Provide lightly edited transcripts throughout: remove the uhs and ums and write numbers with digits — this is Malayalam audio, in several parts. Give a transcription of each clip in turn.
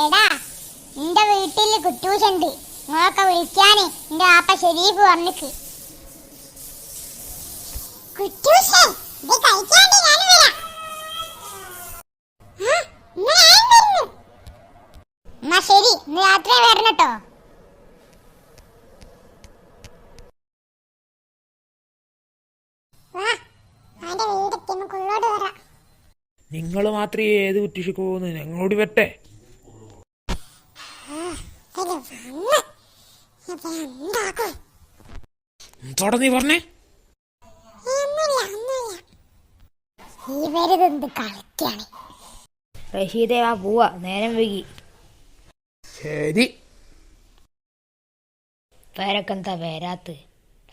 എടാ, എന്റെ വീട്ടില് കുറ്റൂസുണ്ട്. നിങ്ങളൊക്കെ വിളിക്കാന് എന്റെ ആപ്പ ഷെരീഫ് വന്നിക്ക്. കുറ്റൂസേ, ഇത് കഴിക്കാണ്ട് ഞാനും വരാം. എന്നാ ശരി, ഇന്ന് രാത്രി വരണം കേട്ടോ. നിങ്ങൾ മാത്രമേ ഏത് കുറ്റിക്ക് പോകുന്നു, ഞങ്ങളോട് വരട്ടെ. എന്താടാ നീ പറഞ്ഞേ? റഷീദേ വാ പോവാ, നേരം വൈകി. ശരി. പേരൊക്കെന്താ വരാത്ത്?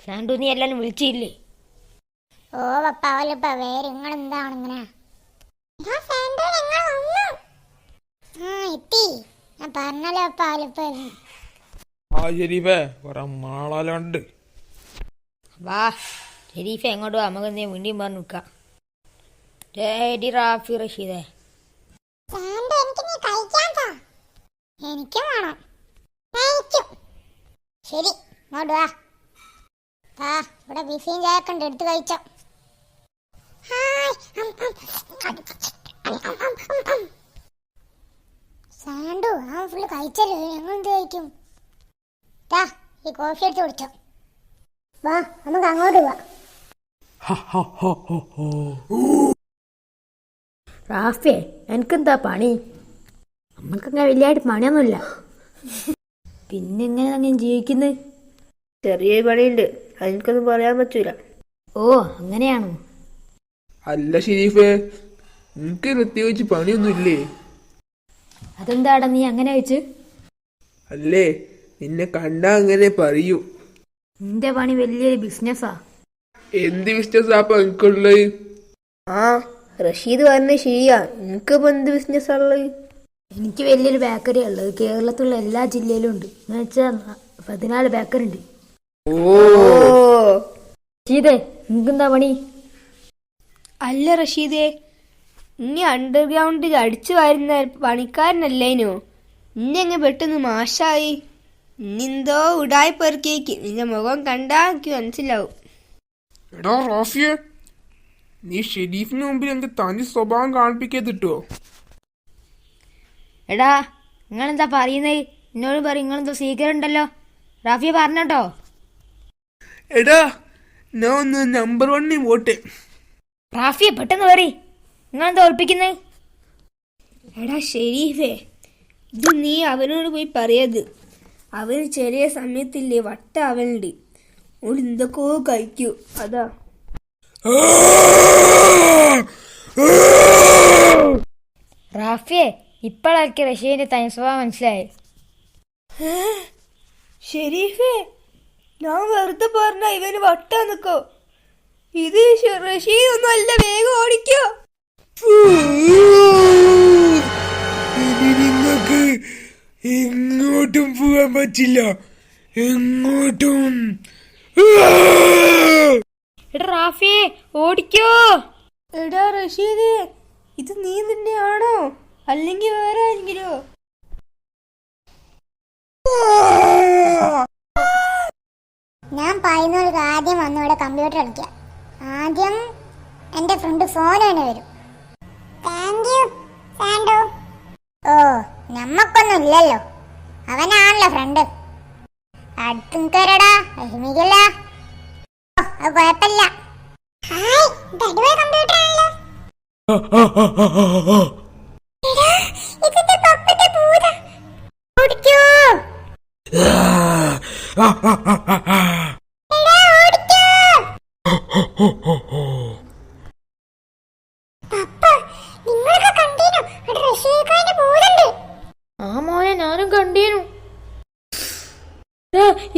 സാണ്ടു നീ എല്ലാരും വിളിച്ചില്ലേ? ഓ പപ്പ അവലിപ്പ വേറെ നിങ്ങളെന്താണ് ഇങ്ങനെ? എത്തി. ഞാൻ പറഞ്ഞല്ലോ പപ്പ അവലിപ്പ. ആ ഷെരീഫേ, കുറെ നാളാലുണ്ട്. വാ ഷെരീഫെ, എങ്ങോട്ട് വാ, നമുക്ക് എന്തെങ്കിലും വീണ്ടും പറഞ്ഞു നിൽക്കാം. റെഡി റാഫി റഷീദേ. എനിക്കും വേണം. ശരി, ഇങ്ങോട്ട് വാ. ഇവിടെ ബിഫിയും ചായക്കെ ഉണ്ട്, എടുത്ത് കഴിച്ചോ. സാണ്ടു ആ ഫുള്ള് കഴിച്ചല്ലോ, ഞങ്ങൾ എന്ത് കഴിക്കും? ഈ കോഫി എടുത്ത് കുടിച്ചോ. വാ, നമുക്ക് അങ്ങോട്ട് പോവാ. റാഫിയെ, എനിക്കെന്താ പണി? നമ്മൾക്കങ്ങനെ വലിയായിട്ട് പണിയൊന്നുമില്ല. പിന്നെ എങ്ങനെ അങ്ങനെ ജീവിക്കുന്നത്? ചെറിയൊരു പണിയുണ്ട്, അതെനിക്കൊന്നും പറയാൻ പറ്റൂല. ഓ അങ്ങനെയാണോ? അല്ല ഷെരീഫേ, നിനക്ക് പ്രത്യേകിച്ച് പണിയൊന്നും ഇല്ലേ? അതെന്താടാ നീ അങ്ങനെ വെച്ച്? അല്ലേ, നിന്നെ കണ്ടാ അങ്ങനെ പറയൂ. നിന്റെ പണി വലിയൊരു ബിസിനസ്സാ. എന്ത് ബിസിനസ്സാ അപ്പൊ എനിക്കുള്ളത്? ആ റഷീദ് പറഞ്ഞ ശരിയാ, എനിക്കിപ്പോ എന്ത് ബിസിനസ് ഉള്ളത്? എനിക്ക് വലിയൊരു ബേക്കറി ഉള്ളത് കേരളത്തിലുള്ള എല്ലാ ജില്ലയിലും ഉണ്ട്. എന്ന് വെച്ചാൽ 14 ബേക്കറി ഉണ്ട്. ഓ റഷീദേ, നിനക്കെന്താ പണി? അല്ല റഷീദേ, ഇനി അണ്ടർഗ്രൗണ്ടിൽ അടിച്ചു വരുന്ന പണിക്കാരനല്ലേനോ? ഇന്നെങ്ങ പെട്ടെന്ന് മാഷായി. ഇന്നെന്തോ ഉടായി പെറുക്കേക്ക്, നിന്റെ മുഖം കണ്ടാ എനിക്ക് മനസ്സിലാവും. എടാ റാഫിയെ, നീ ഷെരീഫിന് മുമ്പിൽ എന്റെ തനി സ്വഭാവം കാണിപ്പിക്കത്തിട്ടോ. എടാ, നിങ്ങളെന്താ പറയുന്നത്? എന്നോട് പറയും, നിങ്ങളെന്തോ സീക്രട്ട് ഉണ്ടല്ലോ. റാഫിയെ പറഞ്ഞോ. എടാ, ഞാൻ ഒന്ന് നമ്പർ 1 വോട്ട്. റാഫിയെ പെട്ടെന്ന് പറ, നിങ്ങളെന്താ ഉറപ്പിക്കുന്നത്? എടാ ഷെരീഫേ, ഇത് നീ അവനോട് പോയി പറയത്. അവന് ചെറിയ സമയത്തില്ലേ വട്ട അവനുണ്ട്, ഓൾ എന്തൊക്കെയോ കഴിക്കൂ, അതാ. റാഫിയെ, ഇപ്പോഴായിരിക്കും റഷീദിന്റെ തനി സ്വഭാവം മനസ്സിലായി. ഷെരീഫേ, ഞാൻ വെറുതെ പറഞ്ഞ ഇവന് വട്ടാ നിക്കോ? ഇത് റഷീദ് ഒന്നും അല്ല, വേഗം ഓടിക്കോ. നിങ്ങൾക്ക് എങ്ങോട്ടും പോകാൻ പറ്റില്ല, എങ്ങോട്ടും. എടാ റാഫിയെ, ഓടിക്കോ. എടാ റഷീദേ, ഇത് നീ തന്നെയാണോ അല്ലെങ്കിൽ വേറെ ആരെങ്കിലോ? ഞാൻ പറയുന്നവർക്ക് ആദ്യം വന്ന് ഇവിടെ കമ്പ്യൂട്ടർ കളിക്കാം. ആദ്യം എന്റെ ഫ്രണ്ട് ഫോനാണ് വരും. Thank you സാൻഡോ. ഓ, നമ്മക്കൊന്നും ഇല്ലല്ലോ, അവനാണല്ലോ ഫ്രണ്ട്. അടുത്തും കയറടാ, വിഷമിക്കില്ല. അത് കുഴപ്പമില്ല. ഹായ്, ഇത് അടിപൊളി കമ്പ്യൂട്ടർ ആണല്ലോ. ഇതിന്റെ പപ്പന്റെ ഭൂത. ഓടിക്കോ. ആ മോനെ, ഞാനും കണ്ടീനു.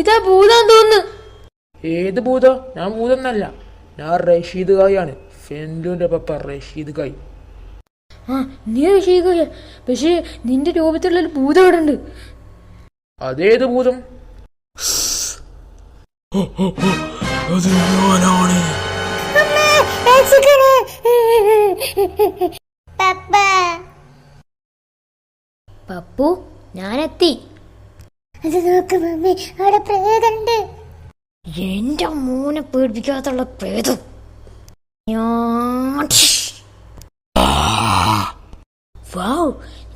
ഇതാ ഭൂതം തോന്നുന്നു. ഏത് ഭൂതം? ഞാൻ ഭൂതന്നല്ല, ഞാൻ റഷീദ് കായാണ്. ഫെൻലുന്റെ പപ്പ റഷീദ് കായ്. ആ, നീ റഷീദ് കായ, പക്ഷേ നിന്റെ രൂപത്തിലുള്ള ഭൂതം ഇവിടെ ഉണ്ട്. അതേത് ഭൂതം? അത് ഞാനാണ്. പപ്പു ഞാനെത്തി. അത് നോക്ക് മമ്മി, അവിടെ പ്രേതണ്ട്. എന്റെ മോനെ പേടിപ്പിക്കാത്തുള്ള പ്രേതം. വൗ,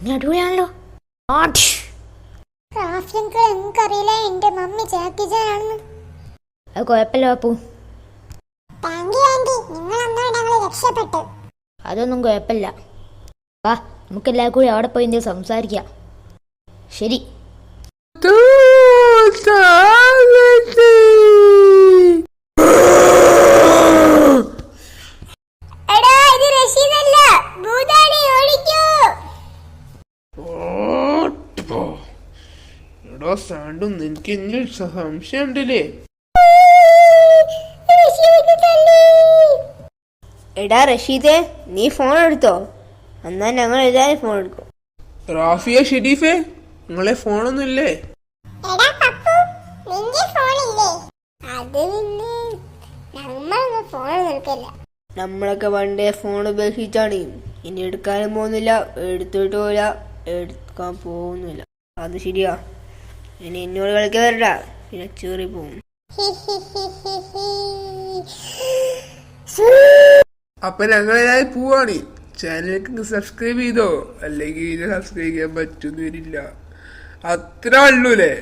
നിങ്ങൾ അടിപൊളിയാണല്ലോ. റാഫി അങ്കിൾ എനിക്കറിയില്ല എന്റെ മമ്മി ജാക്കി ചാനാണെന്ന്. അത് കുഴപ്പമില്ല പപ്പു, താങ്ക് യു ആന്റി, നിങ്ങൾ അന്നാണ് ഞങ്ങൾ രക്ഷപ്പെട്ടു. അതൊന്നും കുഴപ്പമില്ല. വാ, നമുക്കെല്ലാവരും കൂടി അവിടെ പോയി എന്തെങ്കിലും സംസാരിക്കാം. ശരി. എടാ, ഇത് റഷീദല്ല, ഭൂതാടി, ഓടിക്കൂ. എടോ സാണ്ടും, നിനക്ക് എന്നിൽ സംശയം ഉണ്ടല്ലേ? എടാ റഷീദേ, നീ ഫോൺ എടുത്തോ? എന്നാ ഞങ്ങൾ എല്ലാവരും ഫോൺ എടുക്കും. റാഫിയ, ഷെരീഫേ, നിങ്ങളെ ഫോണൊന്നും ഇല്ലേ? എടാ പപ്പു, നിന്റെ ഫോണില്ലേ? അത് പിന്നെ നമ്മളൊന്നും ഫോൺ നിൽക്കില്ല. നമ്മളൊക്കെ പണ്ടേ ഫോൺ ഉപേക്ഷിച്ചാണ്. ഇനി എടുക്കാനും പോകുന്നില്ല, എടുത്തിട്ട് പോല, എടുക്കാൻ പോകുന്നില്ല. അത് ശരിയാ. ഇനി എന്നോട് കളിക്കാൻ വരണ്ട, പിന്നെ ചേറി പോകും. അപ്പൊ ഞങ്ങളായി പോവാണ്. ചാനലിലേക്ക് സബ്സ്ക്രൈബ് ചെയ്തോ, അല്ലെങ്കിൽ ഇത് സബ്സ്ക്രൈബ് ചെയ്യാൻ പറ്റുന്ന വരില്ല. അത്ര ഉള്ളൂല്ലേ?